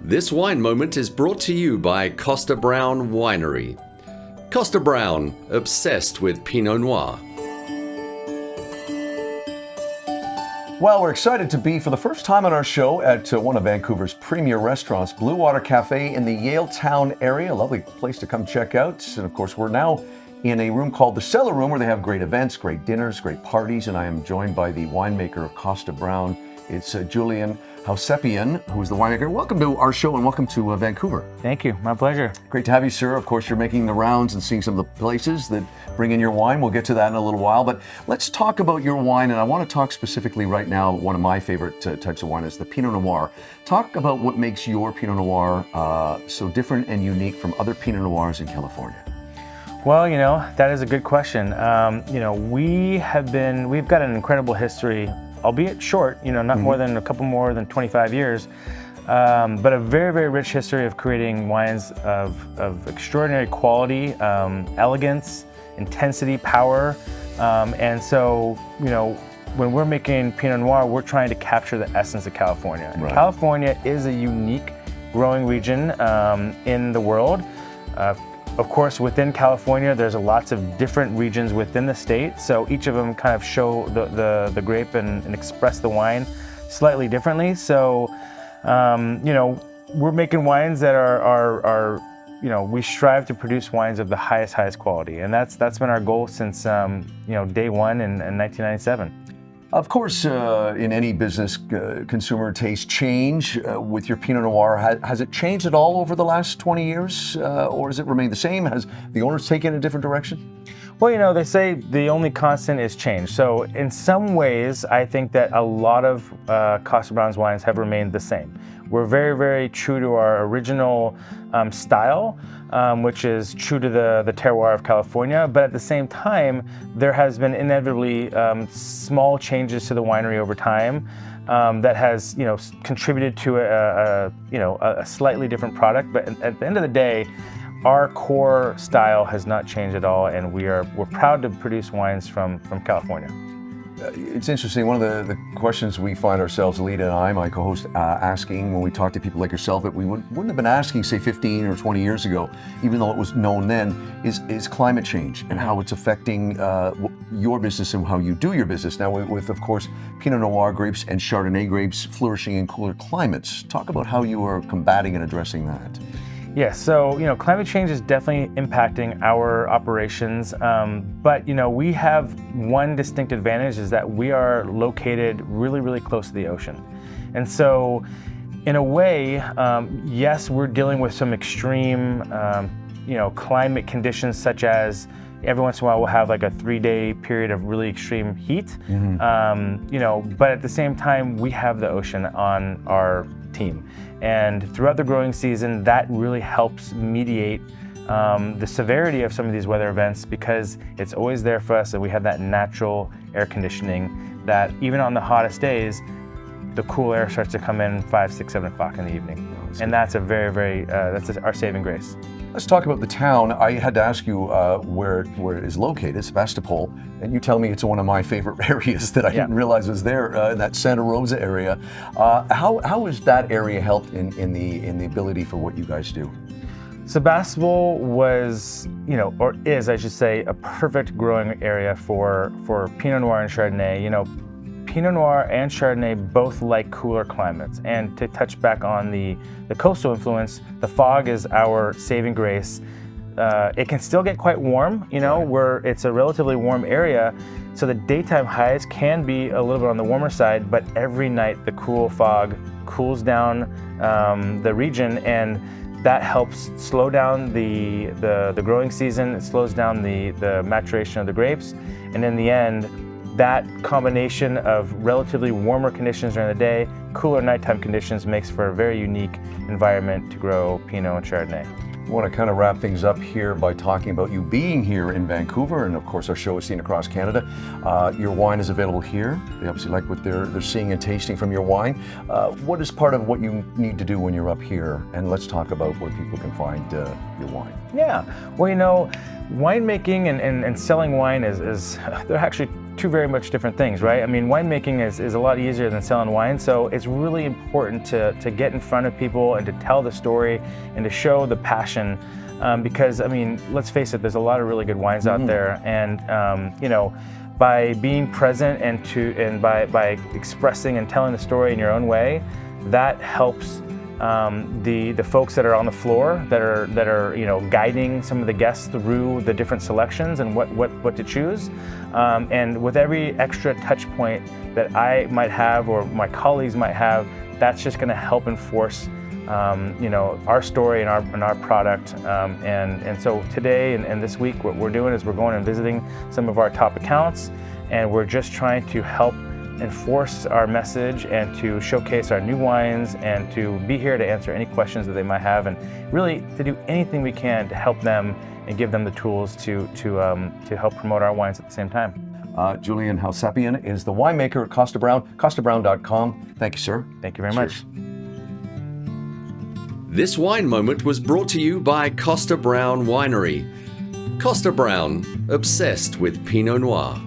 This wine moment is brought to you by Kosta Browne Winery. Kosta Browne, obsessed with Pinot Noir. Well, we're excited to be, for the first time on our show, at one of Vancouver's premier restaurants, Blue Water Cafe in the Yaletown area. A lovely place to come check out. And of course, we're now in a room called the Cellar Room, where they have great events, great dinners, great parties. And I am joined by the winemaker of Kosta Browne. It's Julien Howsepian, who is the winemaker. Welcome to our show and welcome to Vancouver. Thank you. My pleasure. Great to have you, sir. Of course, you're making the rounds and seeing some of the places that bring in your wine. We'll get to that in a little while. But let's talk about your wine. And I want to talk specifically right now, one of my favorite types of wine is the Pinot Noir. Talk about what makes your Pinot Noir so different and unique from other Pinot Noirs in California. Well, that is a good question. We've got an incredible history, albeit short, not more than more than 25 years, but a very, very rich history of creating wines of extraordinary quality, elegance, intensity, power. And so, when we're making Pinot Noir, we're trying to capture the essence of California. Right. California is a unique growing region in the world. Of course, within California, there's lots of different regions within the state, so each of them kind of show the grape and express the wine slightly differently. So, we're making wines that are we strive to produce wines of the highest quality, and that's been our goal since day one in 1997. Of course, in any business, consumer tastes change. With your Pinot Noir, has it changed at all over the last 20 years, or has it remained the same? Has the owners taken a different direction? Well, they say the only constant is change. So in some ways, I think that a lot of Kosta Browne's wines have remained the same. We're very, very true to our original style, which is true to the terroir of California. But at the same time, there has been inevitably small changes to the winery over time that has, contributed to a slightly different product. But at the end of the day, our core style has not changed at all, and we're proud to produce wines from California. It's interesting. One of the questions we find ourselves, Alita and I, my co-host, asking when we talk to people like yourself that we wouldn't have been asking, say, 15 or 20 years ago, even though it was known then, is climate change and how it's affecting your business and how you do your business. Now, with of course, Pinot Noir grapes and Chardonnay grapes flourishing in cooler climates. Talk about how you are combating and addressing that. Yes, so climate change is definitely impacting our operations, but we have one distinct advantage, is that we are located really, really close to the ocean. And so in a way, yes, we're dealing with some extreme climate conditions, such as every once in a while we'll have like a 3-day period of really extreme heat, but at the same time we have the ocean on our team. And throughout the growing season, that really helps mediate the severity of some of these weather events, because it's always there for us, and we have that natural air conditioning that even on the hottest days, the cool air starts to come in 5, 6, 7 o'clock in the evening. And that's a very, very, that's our saving grace. Let's talk about the town. I had to ask you where it is located, Sebastopol, and you tell me it's one of my favorite areas that I didn't realize was there, in that Santa Rosa area. How has that area helped in the ability for what you guys do? Sebastopol was, or is, I should say, a perfect growing area for Pinot Noir and Chardonnay. Pinot Noir and Chardonnay both like cooler climates. And to touch back on the coastal influence, the fog is our saving grace. It can still get quite warm, where it's a relatively warm area, so the daytime highs can be a little bit on the warmer side, but every night the cool fog cools down the region, and that helps slow down the growing season. It slows down the maturation of the grapes, and in the end, that combination of relatively warmer conditions during the day, cooler nighttime conditions, makes for a very unique environment to grow Pinot and Chardonnay. I want to kind of wrap things up here by talking about you being here in Vancouver, and of course our show is seen across Canada. Your wine is available here. They obviously like what they're seeing and tasting from your wine. What is part of what you need to do when you're up here? And let's talk about where people can find your wine. Yeah, well, winemaking and selling wine is there are actually two very much different things, right? I mean, winemaking is a lot easier than selling wine, so it's really important to get in front of people and to tell the story and to show the passion. Because, I mean, let's face it, there's a lot of really good wines out there, and you know, by being present and by expressing and telling the story in your own way, that helps the folks that are on the floor that are you know, guiding some of the guests through the different selections and what to choose. And with every extra touch point that I might have or my colleagues might have, that's just going to help enforce you know, our story and our product. And so today and this week, what we're doing is we're going and visiting some of our top accounts, and we're just trying to help enforce our message and to showcase our new wines and to be here to answer any questions that they might have, and really to do anything we can to help them and give them the tools to help promote our wines at the same time. Julien Howsepian is the winemaker at Kosta Browne, KostaBrowne.com. Thank you, sir. Thank you very much. This wine moment was brought to you by Kosta Browne Winery. Kosta Browne, obsessed with Pinot Noir.